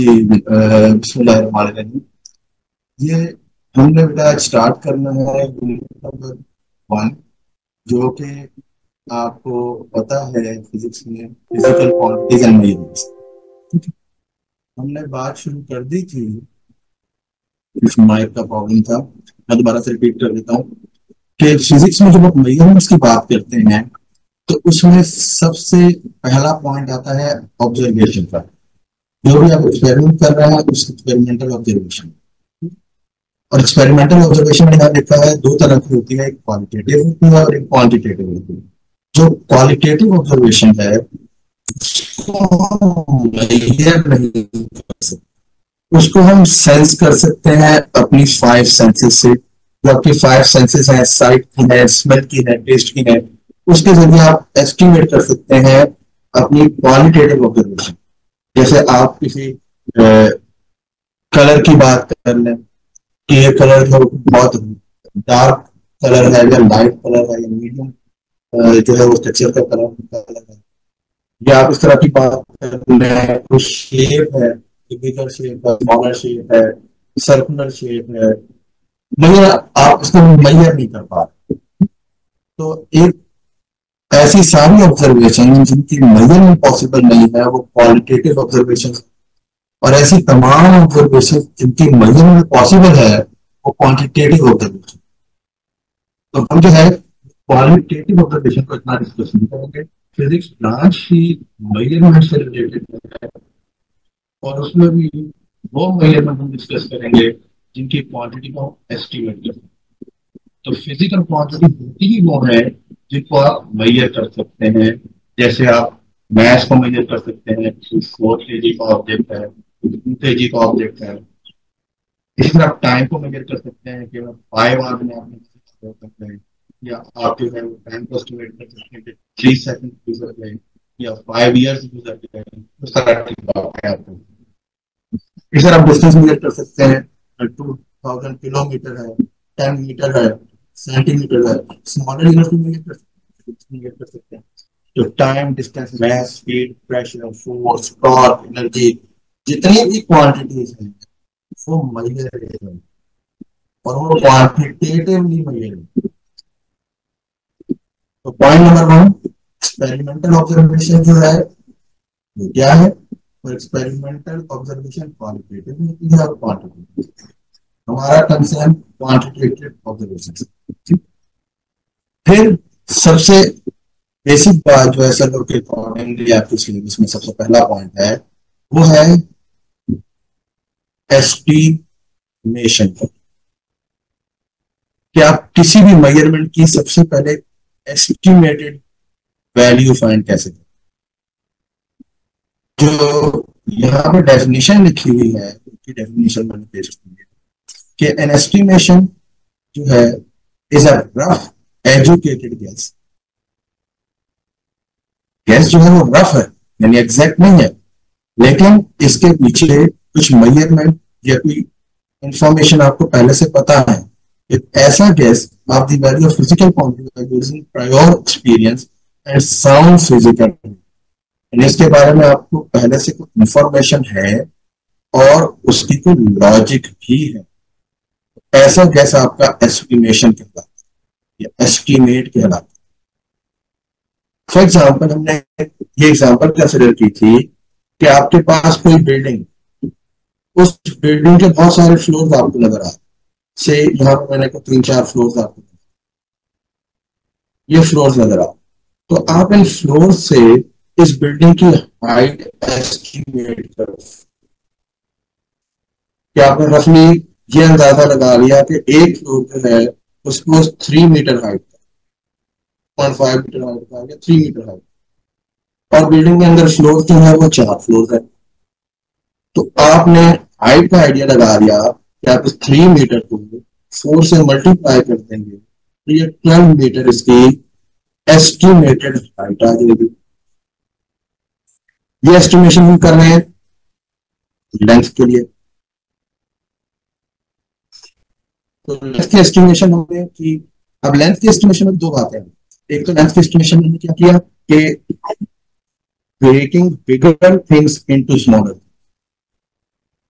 जी बिस्मिल्लाहिर्रहमानिर्रहीम। ये हमने बेटा स्टार्ट करना है यूनिट नंबर 1, जो कि आपको पता है फिजिक्स में फिजिकल क्वांटिटीज एंड मेजरमेंट्स। हमने बात शुरू कर दी थी, इस माइक का प्रॉब्लम था, मैं दोबारा से रिपीट कर देता हूँ कि फिजिक्स में जब आप मेजरमेंट्स की बात करते हैं तो उसमें सबसे पहला पॉइंट आता है ऑब्जर्वेशन का। जो भी आप एक्सपेरिमेंट कर रहे हैं उस एक्सपेरिमेंटल ऑब्जर्वेशन, और एक्सपेरिमेंटल ऑब्जर्वेशन में यहाँ लिखा है दो तरह की होती है, एक क्वालिटेटिव होती है और एक क्वांटिटेटिव होती है। जो क्वालिटेटिव ऑब्जर्वेशन है उसको हम measure नहीं कर सकते, उसको हम सेंस कर सकते हैं अपनी 5 सेंसेस से। जो आपकी 5 सेंसेस हैं, साइट की है, स्मेल की है, टेस्ट की है, उसके जरिए आप एस्टिमेट कर सकते हैं अपनी क्वालिटेटिव ऑब्जर्वेशन। जैसे आप किसी कलर की बात कर लें कि ये कलर जो बहुत डार्क कलर है या लाइट कलर है या मीडियम जो है वो टेक्सचर का कलर है, या आप इस तरह की बात कर लें कुछ शेप है, बिगर शेप है, स्मॉलर शेप है, सर्कुलर शेप है, मगर आप इसको मैयर नहीं कर पा रहे। तो एक ऐसी सारी ऑब्जर्वेशन जिनकी मेजरमेंट पॉसिबल नहीं है वो क्वालिटेटिव ऑब्जर्वेशन, और ऐसी तमाम ऑब्जर्वेशन जिनकी मेजरमेंट पॉसिबल है वो क्वांटिटेटिव ऑब्जर्वेशन। तो हम जो है क्वालिटेटिव ऑब्जर्वेशन को इतना डिस्कस नहीं करेंगे। फिजिक्स ब्रांच ही मेजरमेंट से रिलेटेड है, और उसमें भी वो मेजरमेंट हम डिस्कस करेंगे जिनकी क्वांटिटी को एस्टिमेट कर सकते हैं। तो फिजिकल क्वांटिटी होती ही वो है जिनको आप मेजर कर सकते हैं। जैसे आप मैथ को मेजर कर सकते हैं, 4 kg का ऑब्जेक्ट है, 2 kg का ऑब्जेक्ट है। इसी तरह आप टाइम को मेजर कर सकते हैं कि 5 आवर में आपने कर सकते हैं, या आप जो है टाइम को एस्टिमेट कर सकते हैं कि 3 सेकंड गुजर गए या 5 इयर्स गुजर गए। उस तरह की बात है आपको। इस तरह आप डिस्टेंस मेजर कर सकते हैं, 2000 किलोमीटर है, 10 मीटर है, सेंटीमीटर है, स्मॉलर यूनिट मेजर कर सकते हैं। तो time, distance, mass, speed, pressure, force, torque, energy, जितनी भी क्वांटिटीज हैं वो मेजर है, और वो क्वांटिटेटिवली मेजर है। तो पॉइंट नंबर 1, एक्सपेरिमेंटल ऑब्जर्वेशन जो है वो क्या है? तो एक्सपेरिमेंटल ऑब्जर्वेशन क्वालिटेटिव होती है और क्वांटिटेटिव। हमारा कंसर्न क्वांटिटेटिव ऑब्जर्वेशन। फिर सबसे बेसिक बात जो है सर के अकॉर्डिंगली आपके सिलेबस में सबसे पहला पॉइंट है वो है एस्टिमेशन। कि आप किसी भी मेजरमेंट की सबसे पहले एस्टिमेटेड वैल्यू फाइंड कैसे करें। जो यहाँ पे डेफिनेशन लिखी हुई है उसकी डेफिनेशन मैंने पेश की है कि एन एस्टिमेशन जो है is a rough educated guess. Guess जो है वो रफ है, यानी एग्जैक्ट नहीं है, लेकिन इसके पीछे कुछ मेजरमेंट या कोई इंफॉर्मेशन आपको पहले से पता है। एक ऐसा guess of the value of physical quantity by using prior experience and sound physical, इसके बारे में आपको पहले से कुछ इंफॉर्मेशन है और उसकी कोई लॉजिक भी है। ऐसा गैस आपका एस्टिमेशन कहलाता है या एस्टिमेट कहलाता है। फॉर एग्जाम्पल हमने ये एग्जाम्पल कंसिडर की थी कि आपके पास कोई बिल्डिंग, उस बिल्डिंग के बहुत सारे फ्लोर आपको नजर आ रहे, से यहाँ पर मैंने 3-4 फ्लोर आपको, ये फ्लोर नजर आ, तो आप इन फ्लोर से इस बिल्डिंग की हाइट एस्टिमेट करो। कि आपने रफली ये अंदाजा लगा लिया कि एक फ्लोर जो है उसको 3 मीटर हाइट, 0.5 मीटर हाइट का या 3 मीटर हाइट, और बिल्डिंग के अंदर फ्लोर जो है वो 4 फ्लोर है। तो आपने हाइट का आइडिया लगा लिया कि आप इस 3 मीटर को 4 से मल्टीप्लाई कर देंगे तो ये 12 मीटर इसकी एस्टिमेटेड हाइट आ जाएगी। ये एस्टिमेशन हम कर रहे हैं लेंथ के लिए। तो लेंथ की एस्टिमेशन हमने की। अब लेंथ की एस्टिमेशन में 2 बातें हैं। एक तो लेंथ की एस्टिमेशन में क्या किया कि breaking bigger things into smaller.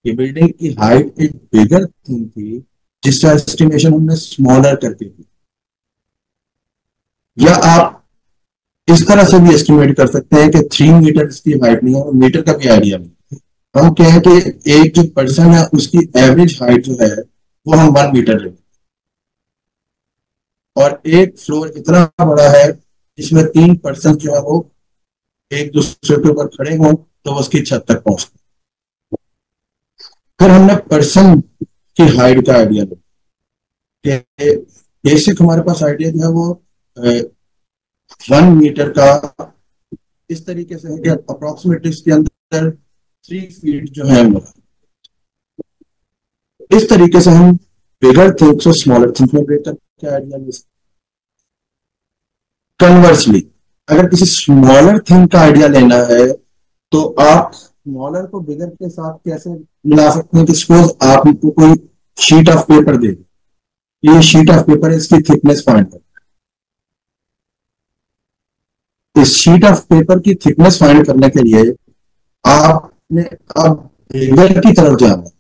ये बिल्डिंग की हाइट एक बिगर थिंग थी जिसका एस्टिमेशन हमने स्मॉलर करके किया। या आप इस तरह से भी एस्टिमेट कर सकते हैं कि 3 मीटर इसकी हाइट नहीं है और मीटर का भी आइडिया नहीं। हम कहें कि एक जो पर्सन है उसकी एवरेज हाइट जो है वो हम 1 मीटर लेते हैं, और एक फ्लोर इतना बड़ा है जिसमें 3 पर्सन जो है वो एक दूसरे के ऊपर खड़े हों तो वो उसकी छत तक पहुंचते हैं। फिर हमने पर्सन की हाइट का आइडिया लिया कि बेसिक हमारे पास आइडिया जो है वो 1 मीटर का इस तरीके से है कि अप्रोक्सीमेटली इसके अंदर 3 फीट जो है वो, इस तरीके से हम बिगर थिंग्स और स्मॉलर थिंग्स में ब्रेक करके आइडिया ले सकते। कन्वर्सली अगर किसी स्मॉलर थिंग का आइडिया लेना है तो आप स्मॉलर को बिगर के साथ कैसे मिला सकते हैं कि सपोज आपको कोई शीट ऑफ पेपर दे, ये शीट ऑफ पेपर है, इसकी थिकनेस फाइंड कर। इस शीट ऑफ पेपर की थिकनेस फाइंड करने के लिए आपने अब बिगर की तरफ जाना है।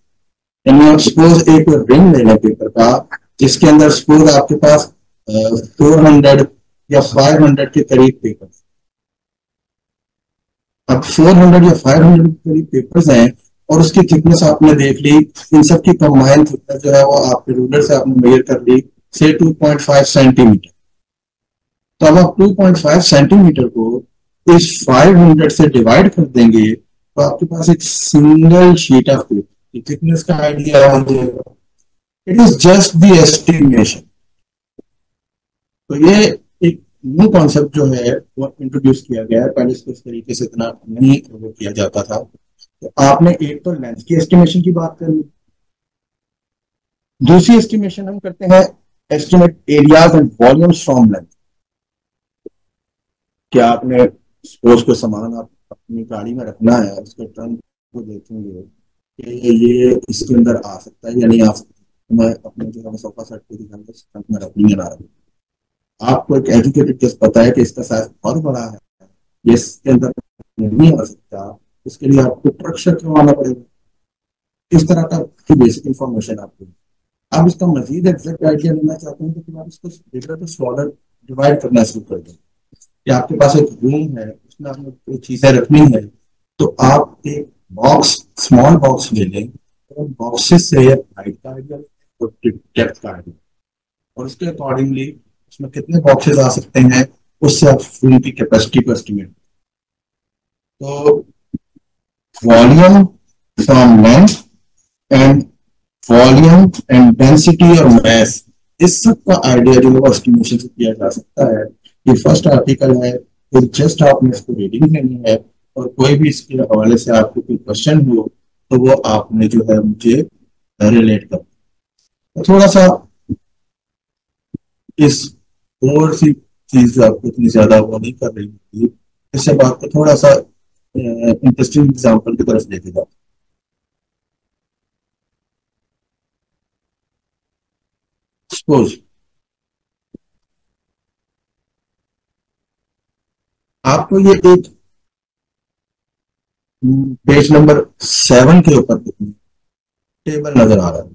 यानी सपोज एक रिंग लेना पेपर का जिसके अंदर सपोज आपके पास 400 या 500 के करीब पेपर। अब 400 या 500 के करीब पेपर्स हैं और उसकी थिकनेस आपने देख ली, इन सब की कंबाइंड थिकनेस जो है वो आपके रूलर से आपने मेजर कर ली, से 2.5 सेंटीमीटर। तो अब आप 2.5 सेंटीमीटर को इस 500 से डिवाइड कर देंगे तो आपके पास एक single sheet of paper thickness का आइडिया हो जाएगा। It is just the estimation. तो ये एक न्यू कॉन्सेप्ट जो है वो इंट्रोड्यूस किया गया है, पहले इसको इस तरीके से इतना नहीं वो किया जाता था। तो आपने एक तो लेंथ की एस्टिमेशन की बात कर ली, दूसरी एस्टिमेशन हम करते हैं estimate areas and volumes from length. क्या आपने सपोज को सामान आप अपनी गाड़ी में रखना है, उसके ट्रंक को देखेंगे कि ये इसके अंदर आ सकता है या नहीं आ सकता। तो मैं अपने जो है सोफा सेट को दिखाऊंगा ट्रंक में रखनी है, आपको एक एजुकेटेड गेस पता है कि इसका साइज बहुत बड़ा है, ये इसके अंदर नहीं आ सकता, इसके लिए आपको ट्रक से करवाना पड़ेगा। इस तरह का बेसिक इंफॉर्मेशन आपको। आप इसका मजीद एग्जैक्ट आइडिया लेना चाहते हैं तो फिर आप इसको बिगर टू स्मॉलर डिवाइड करना शुरू कर दें। कि आपके पास एक रूम है उसमें आपने कोई चीजें रखनी है तो आप एक बॉक्स, स्मॉल बॉक्स ले लें और बॉक्सेस से हाइट का आइडिया और डेप्थ का आइडिया, और उसके अकॉर्डिंगली उसमें कितने बॉक्सेस आ सकते हैं उससे आप रूम की कैपेसिटी को एस्टिमेट। तो volume from length and volume and density और मैस, इस सब का आइडिया जो है एस्टिमेशन से किया जा सकता है। ये फर्स्ट आर्टिकल है, तो जस्ट आपने इसको रीडिंग करनी है और कोई भी इसके हवाले से आपको कोई क्वेश्चन हो तो वो आपने जो है मुझे रिलेट कर। तो थोड़ा सा इस और सी चीज आपको इतनी ज्यादा वो नहीं कर रही थी, इससे बात को थोड़ा सा इंटरेस्टिंग एग्जाम्पल की तरफ लेके जाओ। सपोज आपको ये एक पेज नंबर 7 के ऊपर टेबल नजर आ रहा है,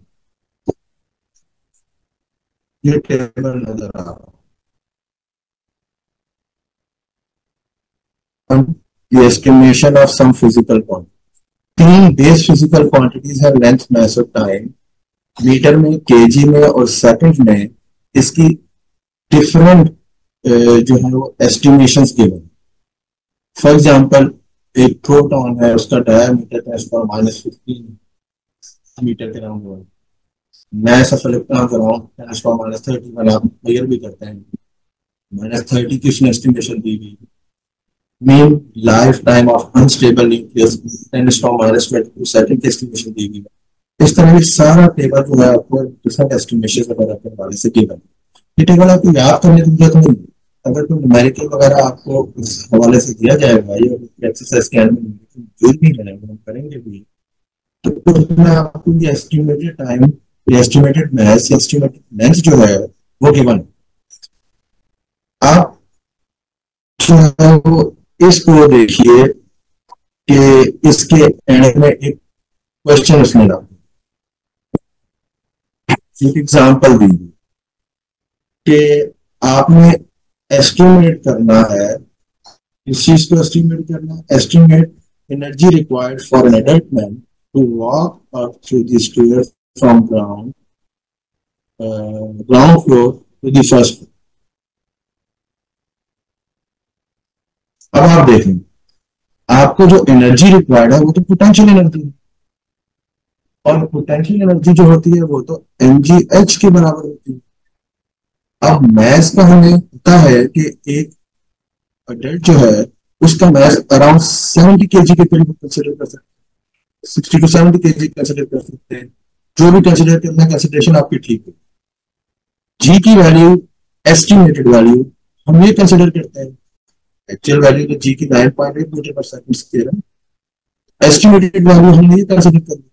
ये टेबल नजर आ रहा है, the estimation of some physical quantity। 3 base physical quantities है, लेंथ, मैस और टाइम, मीटर में, केजी में और सेकंड में। इसकी डिफरेंट जो है वो एस्टिमेशंस गिवन। फॉर एग्जांपल एक प्रोटॉन है, उसका डायमीटर 10⁻15 मीटर के राउंड है। मैस ऑफ इलेक्ट्रॉन अराउंड 10⁻31 आप क्लियर भी करते हैं, -30 की उसने एस्टिमेशन दी हुई। Mean life time of unstable nucleus 10⁻22 second की एस्टिमेशन दी गई है। इस तरह की सारा टेबल जो है आपको डिफरेंट एस्टिमेशन वगैरह के हवाले से गिवन। ये टेबल आपको याद करने की जरूरत नहीं, अगर कोई न्यूमेरिकल वगैरह आपको इस हवाले से दिया जाएगा, ये एक्सरसाइज के अंदर मौजूद भी है, हम करेंगे भी, तो उसमें आपको ये estimated time, estimated mass, estimated length जो है वो गिवन। आप जो है वो इसको देखिए कि इसके एंड में एक क्वेश्चन उसने डाल एक एग्जाम्पल दी कि आपने एस्टिमेट करना है, इस चीज को एस्टिमेट करना, estimate energy required for an adult man to walk up through the stair from ground floor to the first floor. अब आप देखें, आपको जो एनर्जी रिक्वायर्ड है वो तो पोटेंशियल एनर्जी है, और पोटेंशियल एनर्जी जो होती है वो तो mgh के बराबर होती है। अब मैस का हमें पता है कि एक अडल्ट जो है उसका मैस अराउंड 70 kg के करीब कंसिडर कर सकते हैं, 60 to 70 kg कंसिडर कर सकते हैं। जो भी कंसिडर करना है, कंसिडरेशन आपकी ठीक है। जी की वैल्यू, एस्टिमेटेड वैल्यू हम ये कंसिडर करते हैं, एक्चुअल वैल्यू तो जी की 9.8 मीटर पर सेकंड स्क्वायर है, एस्टिमेटेड वैल्यू हम ये कंसिडर करते हैं।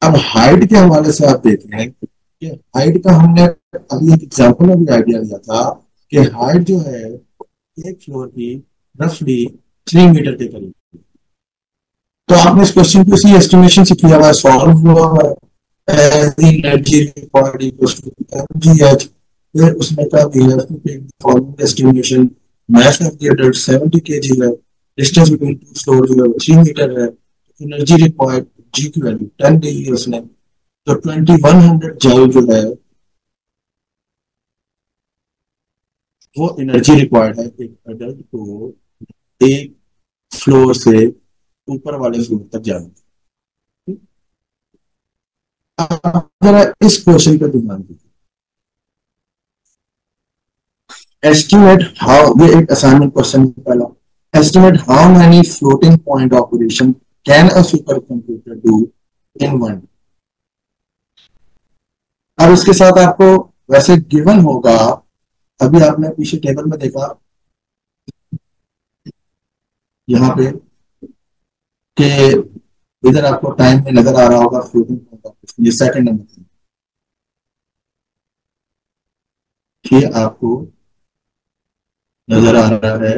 अब हाइट के हवाले से आप देख रहे हैं कि हाइट का हमने अभी एक एग्जांपल में भी आइडिया दिया था कि हाइट जो है एक फ्लोर की रफली 3 मीटर के करीब। तो आपने इस क्वेश्चन को इसी एस्टिमेशन से किया हुआ, सॉल्व हुआ है, energy required equals to mgh। फिर उसमें कहा we have to take the following estimation, mass of the adult 70 kg है, डिस्टेंस बिटवीन टू फ्लोर जो है 3 मीटर है, एनर्जी रिक्वायर्ड जी की वैल्यू 10 दी है उसने, तो 2100 जूल जो है वो एनर्जी रिक्वायर्ड है एक अडल्ट को एक फ्लोर से ऊपर वाले फ्लोर तक जाने। जरा इस क्वेश्चन पर ध्यान दीजिए, एस्टिमेट हाउ, ये एक असाइनमेंट क्वेश्चन पहला, estimate how many floating point operation can a super computer do in one. और उसके साथ आपको वैसे गिवन होगा, अभी आपने पीछे टेबल में देखा यहाँ पे कि इधर आपको टाइम में नजर आ रहा होगा फ्लोटिंग पॉइंट ऑपरेशन, ये सेकंड नंबर ये आपको नजर आ रहा है,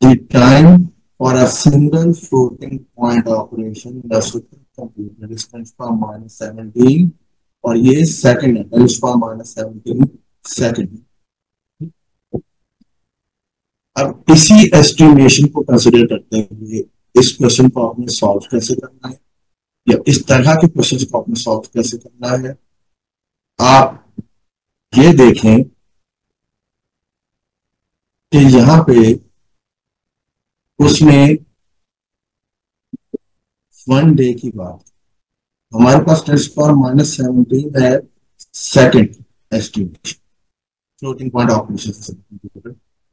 the time for a single floating point operation in the supercomputer is 10⁻17 और ये सेकंड है, 10⁻17 सेकंड। अब इसी एस्टिमेशन को कंसिडर करते हुए इस क्वेश्चन को आपने सॉल्व कैसे करना है, या इस तरह के क्वेश्चन को आपने सॉल्व कैसे करना है। आप ये देखें कि यहां पे उसने 1 डे की बात, हमारे पास 10⁻17 है second estimation, floating point operation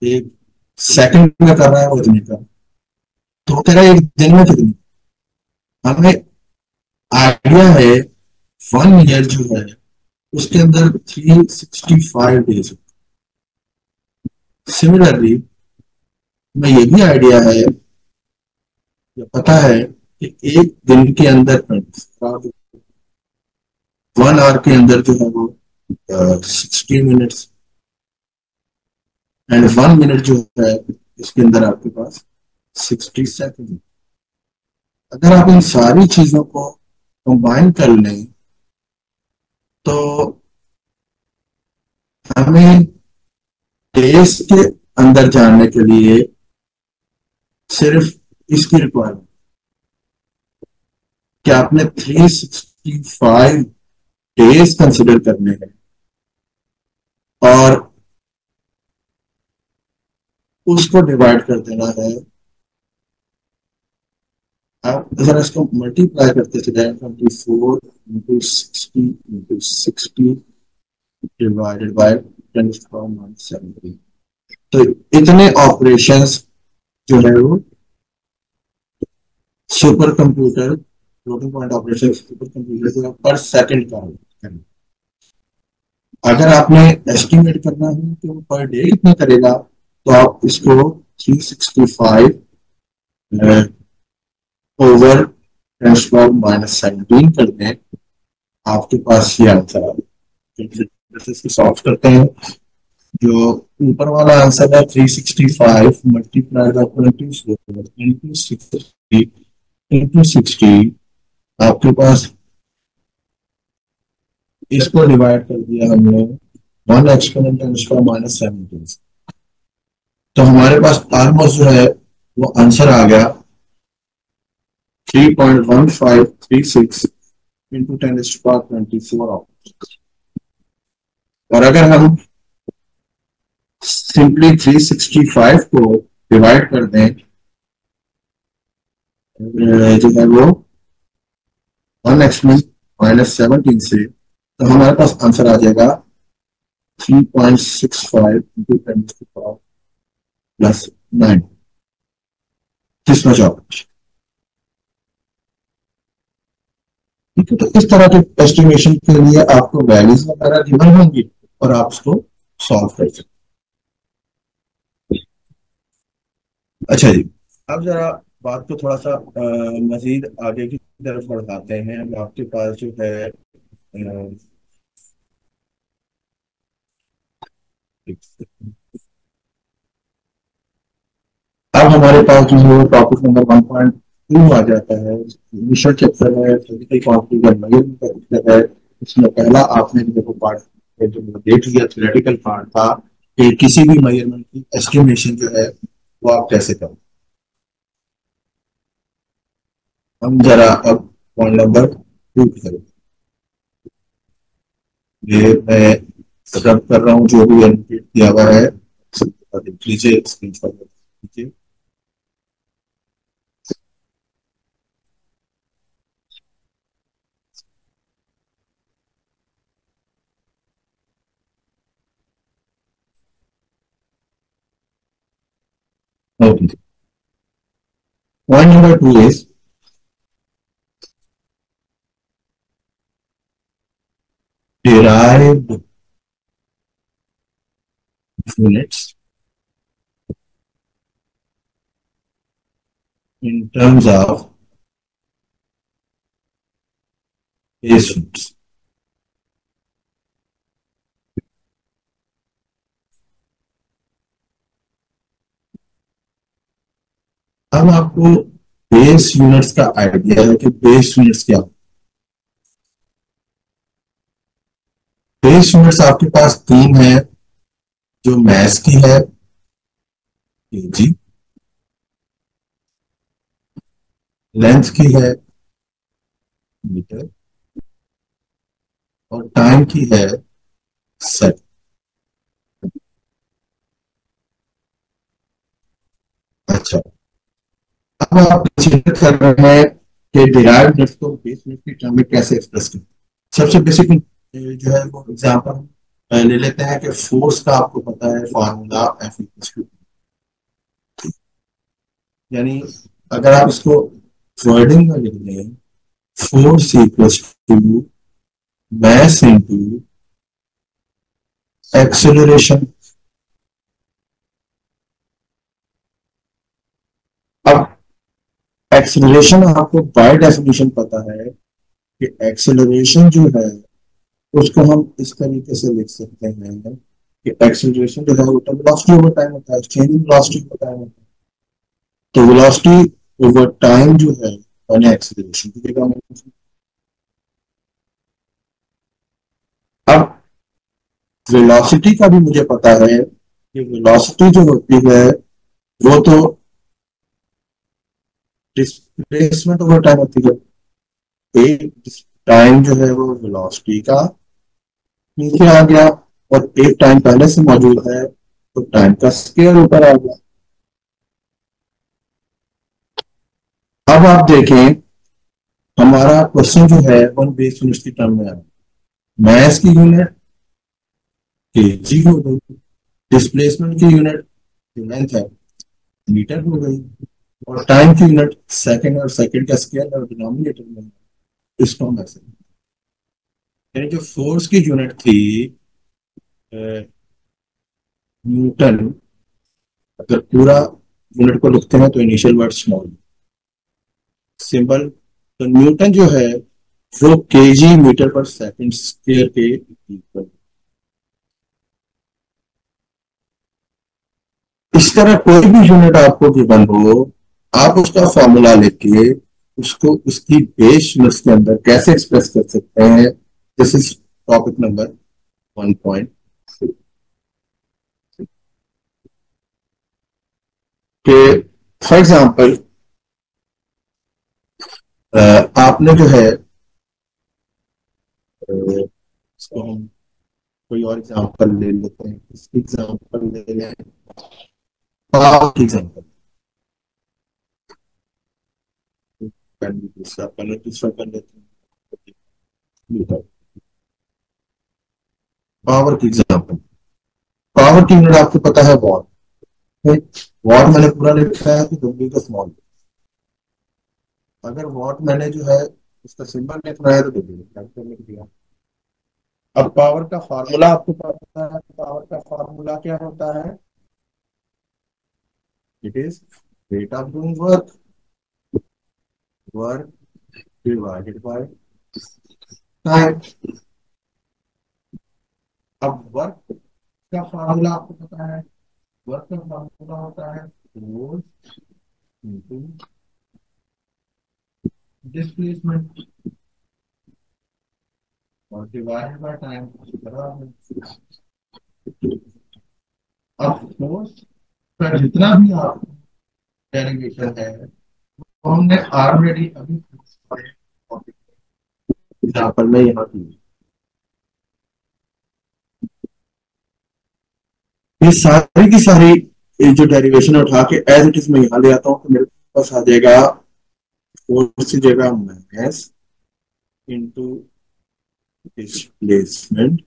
एक सेकंड में कर रहा है वो इतने का, तो कह रहा है एक दिन में कितनी, हमें आइडिया है 1 ईयर जो है उसके अंदर 365 डेज। सिमिलरली हमें ये भी आइडिया है, पता है कि एक दिन के अंदर 1 आवर के अंदर जो है वो 60 मिनट्स एंड 1 मिनट जो है इसके अंदर आपके पास 60 सेकंड। अगर आप इन सारी चीजों को कंबाइन कर लें तो हमें डेज के अंदर जानने के लिए सिर्फ इसकी रिक्वायरमेंट कि आपने 365 डेज कंसिडर करने हैं और उसको डिवाइड कर देना है। आप जरा इसको मल्टीप्लाई करते चले, 24 इंटू 60 डिवाइडेड बाय 10⁻17। तो इतने ऑपरेशंस जो है वो super computer floating point operation super computer पर सेकंड का है। अगर आपने एस्टिमेट करना है कि वो पर डे कितना करेगा, तो आप इसको 365 ओवर 10⁻17 कर दें, आपके पास ये आंसर आ गया। सॉल्व करते हैं, जो ऊपर वाला आंसर है 365 मल्टीप्लाई बाय 24 इंटू 60 आपके पास इसको डिवाइड कर दिया हमने 1 एक्सपोनेंट टेन स्क्वायर माइनस 17, तो हमारे पास ऑलमोस्ट जो है वो आंसर आ गया 3.1536 इंटू 10⁻²⁴। और अगर हम सिंपली 365 को डिवाइड कर दें जो है वो 1 एक्सपोनेंट माइनस 17 से, तो हमारे पास आंसर आ जाएगा 3.65 इंटू 10⁻+9। किसमें जॉब? ठीक है, तो इस तरह के एस्टिमेशन के लिए आपको वैल्यूज वगैरह गिवन होंगी और आप उसको सॉल्व कर सकते। अच्छा जी, अब जरा बात को थोड़ा सा मजीद आगे की तरफ बढ़ाते हैं। अब आपके पास जो है अब हमारे पास जो है टॉपिक नंबर 1.2 आ जाता है। इनिशियल चैप्टर है, फिजिकल क्वांटिटी का मेजरमेंट का चैप्टर है। इसमें पहला आपने देखो पार्ट जो देख लिया, थ्योरेटिकल पार्ट था कि किसी भी मेजरमेंट की एस्टिमेशन जो है वो आप कैसे करें। हम जरा अब पॉइंट नंबर 2 की तरफ, ये मैं रब कर रहा हूँ जो भी एनोटेट किया हुआ है, देख लीजिए, स्क्रीनशॉट लीजिए। Okay, point number 2 is derived units in terms of base units. अब आपको बेस यूनिट्स का आइडिया है कि बेस यूनिट्स क्या होते हैं। बेस यूनिट्स आपके पास 3 है, जो मैस की है केजी, लेंथ की है मीटर, और टाइम की है सेट। अच्छा, अब आप कंसीडर कर रहे हैं कि डिराइव्ड यूनिट्स को बेस यूनिट की टर्म में कैसे एक्सप्रेस करें। सबसे बेसिक जो है वो एग्जांपल ले लेते हैं कि फोर्स का आपको पता है फॉर्मूला एफ इक्वल्स टू, यानी अगर आप इसको वर्डिंग में लिख दें, force equals to mass into acceleration. अब एक्सेलरेशन आपको बाय डेफिनेशन पता है कि एक्सेलरेशन जो है उसको हम इस तरीके से लिख सकते हैं कि एक्सेलरेशन जो है वो वेलोसिटी ओवर टाइम होता है, चेंजिंग वेलोसिटी ओवर टाइम होता है। तो वेलोसिटी ओवर टाइम जो है मैंने एक्सेलरेशन की जगह में, अब वेलोसिटी का भी मुझे पता है कि वेलोसिटी जो होती है वो तो डिस्प्लेसमेंट ओवर टाइम होती है। एक टाइम जो है वो वेलोसिटी का नीचे आ गया और एक टाइम पहले से मौजूद है तो टाइम का स्केयर ऊपर आ गया। अब आप देखें, हमारा क्वेश्चन जो है वन बेस यूनिट की टर्म में आ रहा है। मैस की यूनिट केजी हो गई, डिस्प्लेसमेंट की यूनिट लेंथ है मीटर हो गई, और टाइम की यूनिट सेकंड, और सेकंड का स्केयर और डिनोमिनेटर में इसको हम ऐसे, यानी जो फोर्स की यूनिट थी न्यूटन, अगर पूरा यूनिट को लिखते हैं तो इनिशियल वर्ड स्मॉल सिंबल, तो न्यूटन जो है वो केजी मीटर पर सेकंड स्क्वायर के इक्वल। इस तरह कोई भी यूनिट आपको गिवन हो, आप उसका फॉर्मूला लेके उसको उसकी बेस यूनिट्स के अंदर कैसे एक्सप्रेस कर सकते हैं, दिस इज टॉपिक नंबर 1 कि फॉर एग्जाम्पल आपने जो है इसको हम कोई और एग्जांपल ले लेते हैं, इसकी एग्जांपल ले लें, पावर की एग्जांपल। दूसरा कर लेते हैं पावर की एग्जांपल। पावर की यूनिट आपको पता है वॉट, वॉट मैंने पूरा लिखा है तो डब्ल्यू का स्मॉल। अगर वॉट मैंने जो है उसका सिंबल लिखना है तो डब्ल्यू लिख दिया। अब पावर का फार्मूला आपको पता है, पावर का फार्मूला क्या होता है, it is rate of doing work, work divided by time. अब वर्क का फार्मूला आपको पता है, वर्क का फार्मूला होता है फोर्स इनटू डिस्प्लेसमेंट और डिवाइडेड बाय टाइम। अब फोर्स का जितना भी आप डेरिवेशन है तो हमने ऑलरेडी अभी एग्जाम्पल में यहाँ की, ये सारी की सारी जो डेरिवेशन उठा के एज इट इज मैं यहाँ ले आता हूँ तो मेरे पास आ जाएगा फोर्स की जगह माइनस इनटू डिस्प्लेसमेंट,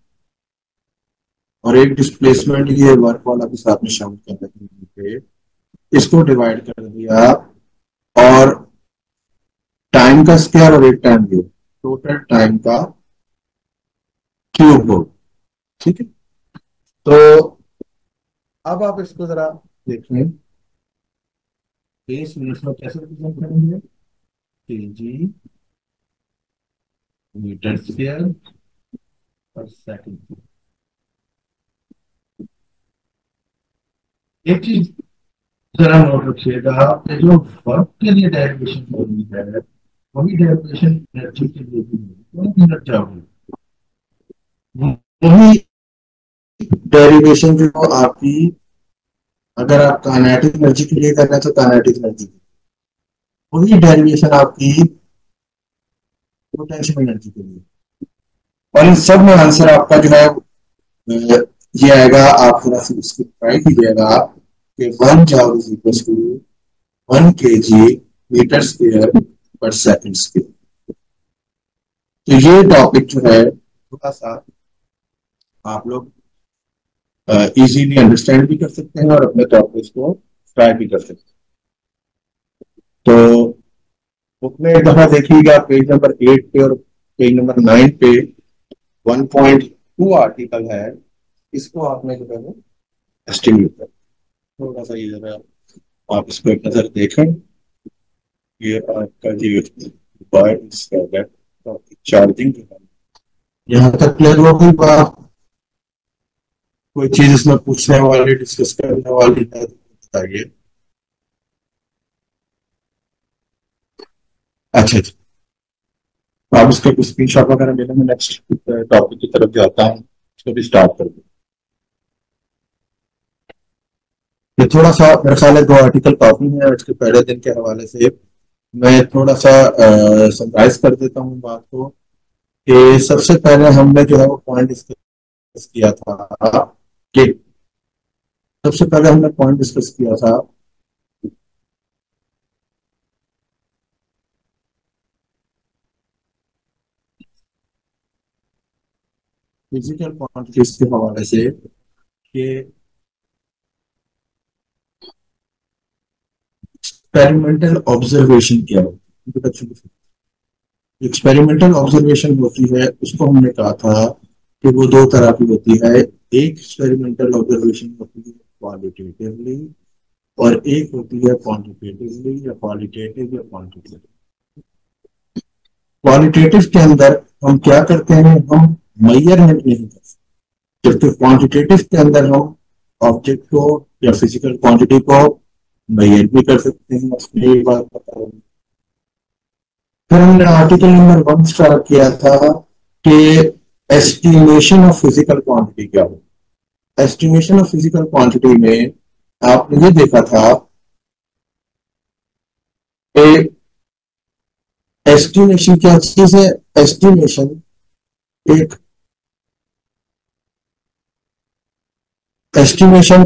और एक डिस्प्लेसमेंट ये वर्क वाला भी साथ में शामिल कर देंगे, इसको डिवाइड कर दिया और टाइम का स्क्वायर और एक टाइम दिया, टोटल टाइम का क्यूब हो। ठीक है, तो अब आप इसको जरा देखें बेस यूनिट्स में कैसे रिप्रेजेंट करेंगे, KG metre square per second. एक चीज जरा नोट रखिएगा कि जो वर्क के लिए डेरिवेशन हो रही है वही डेरिवेशन एनर्जी के लिए भी एनर्जी होगी, वही डेरिवेशन जो आपकी, अगर आप काइनेटिक एनर्जी के लिए करना है तो काइनेटिक एनर्जी, वही डेरिवेशन आपकी पोटेंशियल एनर्जी के लिए, और इन सब में आंसर आपका जो है ये आएगा। आप थोड़ा सा इसको ट्राई कीजिएगा कि 1 joule is equal to 1 kg metre square per second square. तो ये टॉपिक जो है थोड़ा सा आप लोग इजीली अंडरस्टैंड भी कर सकते हैं और अपने तौर पर इसको ट्राई भी कर सकते हैं। तो बुक में एक दफा देखिएगा पेज नंबर 8 पे और पेज नंबर 9 पे 1.2 आर्टिकल है, इसको आपने जो है वो एस्टिमेट कर, थोड़ा सा ये जरा आप इसको एक नजर देखें। ये आपका जी चार्जिंग जो है, यहाँ तक क्लियर हो गई बात? कोई चीज इसमें पूछने वाली, डिस्कस करने वाली है बताइए। अच्छा अच्छा, आप इसका कुछ स्क्रीनशॉट वगैरह लेना, मैं नेक्स्ट टॉपिक की तरफ जाता हूँ, इसको भी स्टार्ट कर दूँ। ये थोड़ा सा मेरे ख्याल है 2 आर्टिकल काफी है, आज के पहले दिन के हवाले से मैं थोड़ा सा समराइज कर देता हूँ बात को कि सबसे पहले हमने जो है वो पॉइंट डिस्कस किया था कि सबसे पहले हमने पॉइंट डिस्कस किया था फिजिकल क्वांटिटीज के हवाले से कि एक्सपेरिमेंटल ऑब्जर्वेशन क्या होती है। एक्सपेरिमेंटल ऑब्जर्वेशन होती है, उसको हमने कहा था कि वो 2 तरह की होती है। एक एक्सपेरिमेंटल ऑब्जर्वेशन होती है क्वालिटेटिवली और एक होती है क्वांटिटेटिवली या क्वालिटेटिव या क्वांटिटेटिव। क्वालिटेटिव के अंदर हम क्या करते हैं, हम मेजरमेंट नहीं करते, जबकि क्वांटिटेटिव के अंदर हम ऑब्जेक्ट को या फिजिकल क्वांटिटी को मेजर भी कर सकते हैं। उसमें ये बात बता रहा हूँ फिर हमने आर्टिकल नंबर 1 स्टार्ट किया था कि एस्टिमेशन ऑफ फिजिकल क्वांटिटी क्या हो। एस्टिमेशन ऑफ फिजिकल क्वांटिटी में आपने ये देखा था कि एस्टिमेशन क्या चीज है। एस्टिमेशन एक एस्टिमेशन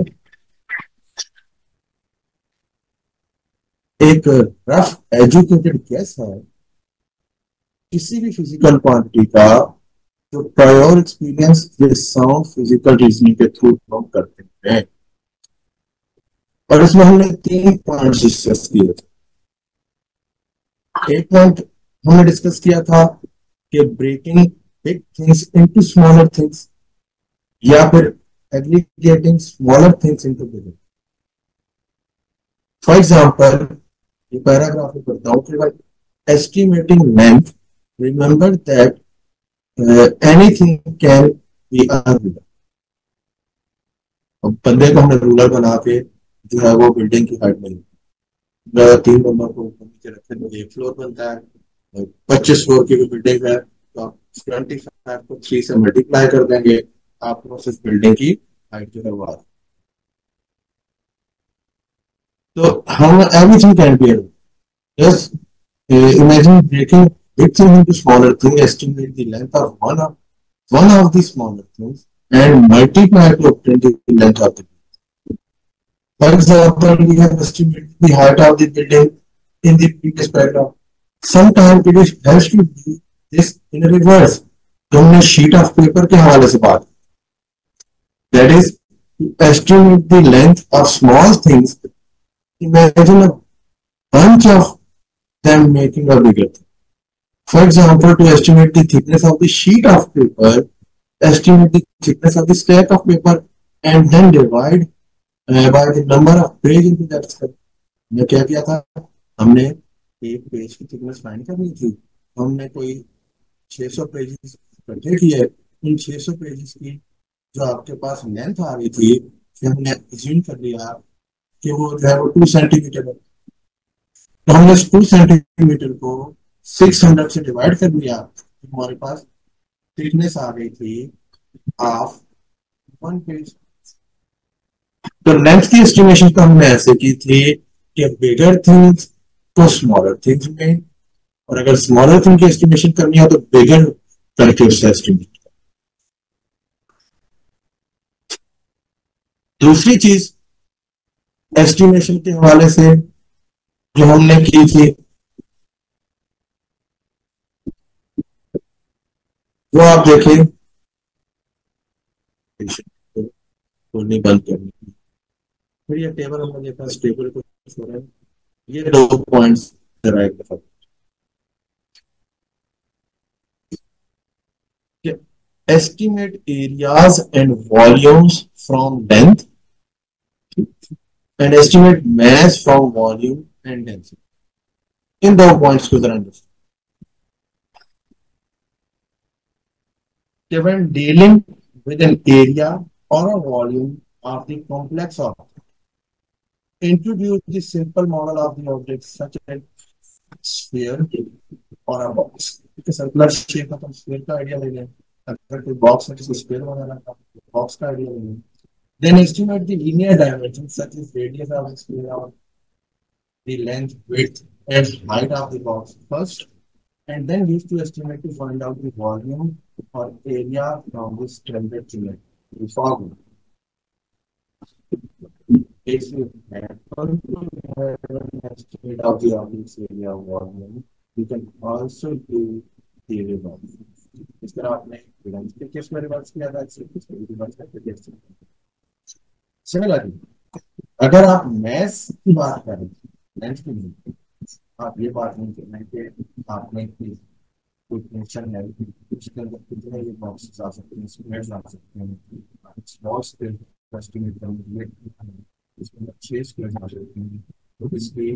एक रफ एजुकेटेड गेस है किसी भी फिजिकल क्वांटिटी का, जो prior experience with sound physical reasoning के थ्रू हम करते हैं। और इसमें हमने 3 पॉइंट्स डिस्कस किए थे। एक पॉइंट हमने डिस्कस किया था कि breaking big things into smaller things, या फिर aggregating smaller things into bigger. For example, ये पैराग्राफ में पढ़ता हूं कि estimating length, remember that anything can be a ruler. अब बंदे को हमने रूलर बना के जो है वो बिल्डिंग की हाइट नहीं, 3 नंबर को ऊपर नीचे रखें तो 1 फ्लोर बनता है। 25 फ्लोर की भी बिल्डिंग है तो आप 25 को 3 से मल्टीप्लाई कर देंगे, आपको सिर्फ बिल्डिंग की हाइट जो है वो आ। तो हम everything can be, just imagine breaking big thing into smaller things, estimate the length of one of the smaller things and multiply to obtain the length of the building. For example, we have estimated the height of the building in the previous paragraph. Sometimes it is has to do this in reverse. तो हमने sheet of paper के हवाले से बात, that is to estimate the length of small things. Imagine a bunch of them making a bigger thing. For example, to estimate the thickness of the sheet of paper, estimate the thickness of the stack of paper and then divide by the number of pages into that stack. हमने क्या किया था, हमने एक page की thickness find करनी थी। हमने कोई 600 पेजेस इकट्ठे किए, उन 600 पेजेस की जो आपके पास लेंथ आ रही थी, फिर हमने अज्यूम कर लिया कि वो जो है वो 2 सेंटीमीटर है। तो हमने 2 सेंटीमीटर को 600 से डिवाइड कर दिया, तो हमारे पास थिकनेस आ गई थी ऑफ 1 पेज। तो लेंथ की एस्टिमेशन तो हमने ऐसे की थी कि बिगर थिंग्स को स्मॉलर थिंग्स में, और अगर स्मॉलर थिंग की एस्टिमेशन करनी हो तो बिगर करके उससे एस्टिमेट। दूसरी चीज एस्टिमेशन के हवाले से जो हमने की थी वो आप देखें, खोलनी बंद करनी। फिर ये टेबल हमने देखा, इस टेबल को छोड़ा, ये 2 पॉइंट्स डराइव कर estimate areas and volumes from length and estimate mass from volume and density. In 2 points को जरा understand. When dealing with an area or a volume of the complex object, introduce the simple model of the object such as sphere or a box. Circular shape का तो sphere का idea ले लें, अगर कोई box है तो sphere बनाना था, बॉक्स का आइडिया ले लें। Then estimate the linear dimensions such as radius of the sphere or the length, width, and height of the box first, and then use to estimate to find out the volume or area from the standard geometry. The formula. If you happen to have an estimate of the object's area volume, you can also do the reverse. इस तरह आपने length के case में reverse किया था, इसमें reverse करके देख सकते हैं। सिमिलरली अगर आप मैथ की बात करें, लेंथ की नहीं, आप ये बात नहीं करना कि आपने कोई फंक्शन है उसके अंदर कितने ये बॉक्सेस आ सकते हैं, स्क्वायर्स आ सकते हैं, स्मॉल स्क्वायर एस्टिमेट करने के लिए इसके अंदर 6 स्क्वायर्स आ सकते हैं, तो इसकी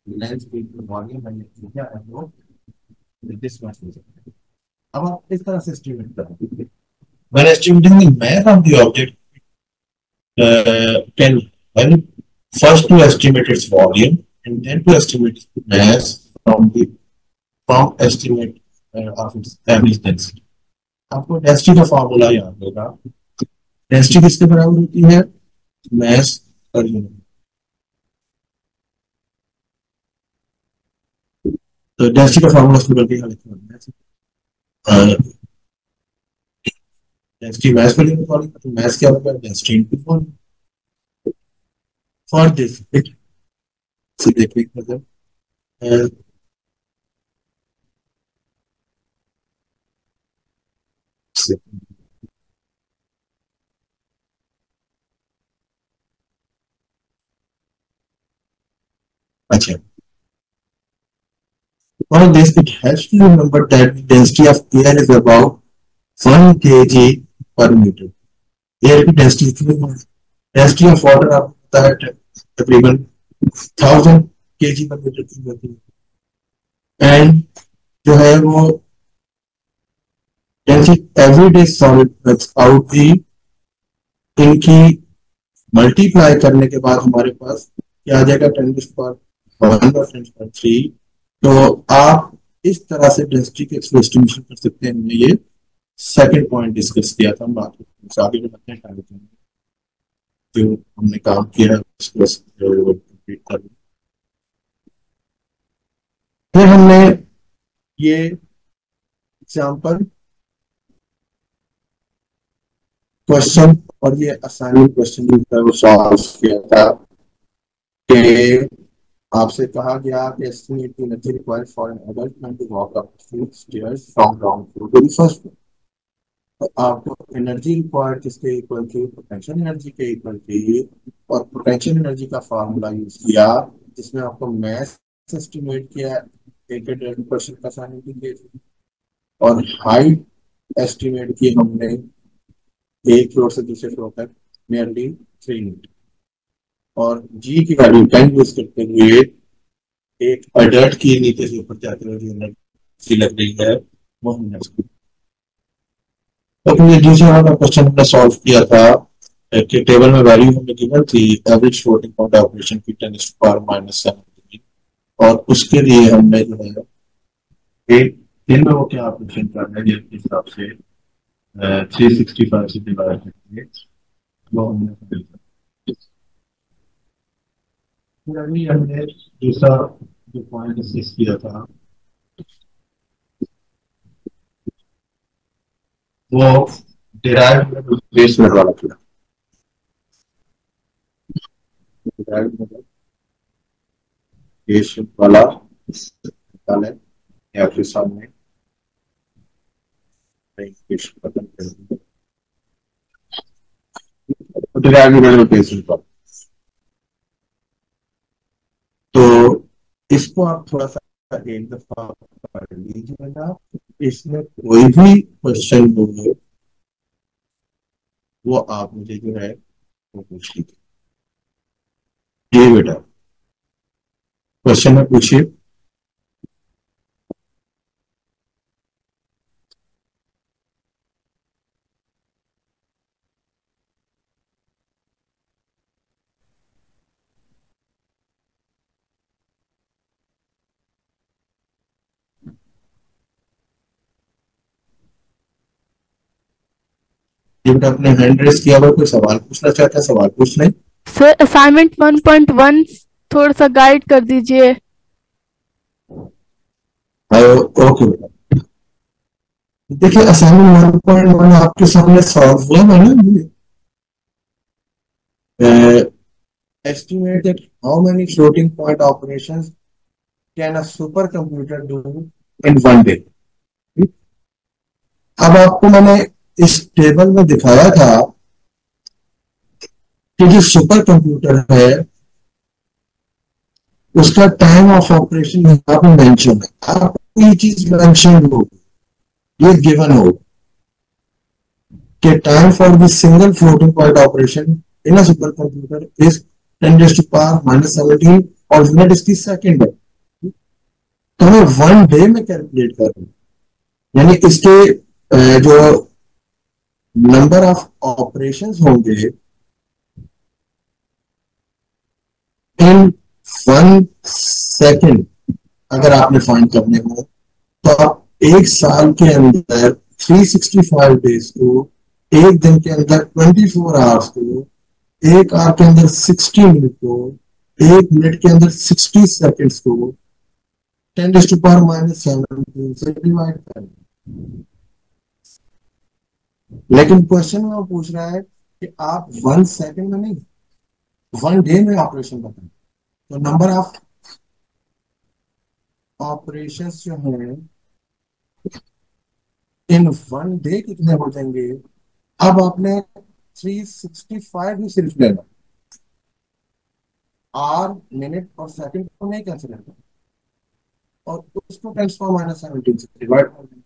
लेंथ की वॉल्यूम है क्या है वो दिस मच हो सकता है। अब आप इस तरह से एस्टिमेट करें। When estimating the mass of the object, can help first to estimate its volume and then to estimate its mass from the from estimate of its average density. आपको डेंसिटी का फॉर्मूला याद होगा। Density किसके बराबर होती है? मास per unit. तो density का फॉर्मूला इसको करके density mass per unit volume, तो मास क्या होगा? Density into volume. For this it देखिए मतलब अच्छा, for this it has to remember that the density of air is about 1 kg per meter। Air की डेंसिटी कितनी है? डेंसिटी ऑफ वाटर आपको पता है तकरीबन 1000 kg पर मीटर की होती है। एंड जो है वो density everyday solid out the, इनकी मल्टीप्लाई करने के बाद हमारे पास क्या आ जाएगा? 10⁻1 और 10⁻3। तो आप इस तरह से डेंसिटी के एस्टिमेशन कर सकते हैं। हमने ये सेकंड पॉइंट डिस्कस किया था। हम बात आगे बढ़ते हैं, जो हमने काम किया उसको कंप्लीट कर लिया। फिर हमने ये एग्जाम्पल क्वेश्चन और ये असाइनमेंट क्वेश्चन जो था वो सॉल्व किया था कि आपसे कहा गया कि estimate the energy required for an adult man to walk up stairs from ground floor to the first floor. तो आपको एनर्जी रिक्वायर्ड किसके इक्वल थी? पोटेंशियल एनर्जी के इक्वल थी। और पोटेंशियल एनर्जी का फार्मूला यूज किया जिसमें आपको मास एस्टिमेट किया 1% का साइन दिए थे, और हाइट एस्टिमेट की हमने एक फ्लोर से दूसरे फ्लोर तक नियरली 3 मीटर, और जी की वैल्यू 10 यूज करते हुए एक अडल्ट की नीचे से ऊपर जाते हुए जो एनर्जी लग रही है वो हमने। तो ये दूसरा वाला क्वेश्चन हमने सॉल्व किया था कि टेबल में वैल्यू हमें गिवन थी एवरेज फ्लोटिंग पॉइंट ऑपरेशन की 10⁻⁻�7, और उसके लिए हमने जो है एक दिन में वो क्या ऑपरेशन करना है जिसके हिसाब से 365 से डिवाइड करके वो हमने अभी हमने दूसरा जो पॉइंट डिस्कस किया था वो डिराइव्ड बेस मेथड वाला था। डिराइव्ड मेथड बेस वाला निकालें या फिर सामने डिराइव्ड मेथड बेस वाला। तो इसको आप थोड़ा सा एक दफा पढ़ लीजिएगा। इसमें कोई भी क्वेश्चन हो वो आप मुझे जो है वो पूछ लीजिए। ये बेटा क्वेश्चन में पूछिए। ये बेटा अपने हैंड रेस किया हुआ, कोई सवाल पूछना चाहता है सवाल पूछ लें। सर असाइनमेंट 1.1 थोड़ा सा गाइड कर दीजिए। ओके बेटा, देखिए असाइनमेंट 1.1 आपके सामने सॉल्व हुआ है ना। Estimate that how many floating point operations can a supercomputer do in one day। अब आपको मैंने इस टेबल में दिखाया था कि जो सुपर कंप्यूटर है उसका टाइम ऑफ ऑपरेशन यहाँ पे मेंशन है। आपको ये चीज मेंशन हो, ये गिवन हो कि time for the single floating point operation in a super computer is 10⁻⁻17 और यूनिट इसकी सेकंड है। तो हमें 1 डे में कैलकुलेट कर रहे हैं, यानी इसके जो नंबर ऑफ ऑपरेशंस होंगे इन 1 सेकंड अगर आपने फाइंड करने हो तो आप एक साल के अंदर 365 डेज को, एक दिन के अंदर 24 आवर्स को, एक आवर के अंदर 60 मिनट को, एक मिनट के अंदर 60 सेकेंड्स को 10⁻⁻17 से डिवाइड करें। लेकिन क्वेश्चन में वो पूछ रहा है कि आप 1 सेकेंड में नहीं, 1 डे में ऑपरेशन बताएं। तो नंबर ऑफ ऑपरेशंस जो हैं इन 1 डे कितने हो जाएंगे। अब आपने 365 ही सिर्फ लेना, आवर मिनट और सेकंड को नहीं कैंसिल करना, और उसको 10⁻⁻17 से डिवाइड कर देना।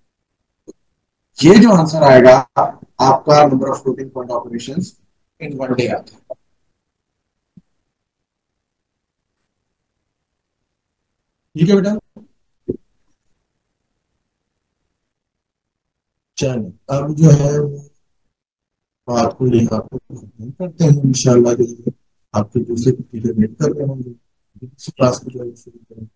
ये जो आंसर आएगा आपका number of floating point operations in 1 day आता है। ठीक है बेटा, चलो अब जो है बात को यहाँ पे खत्म करते हैं इंशाल्लाह। आपके दूसरे टीचर वेट कर रहे होंगे क्लास को जो है शुरू करें।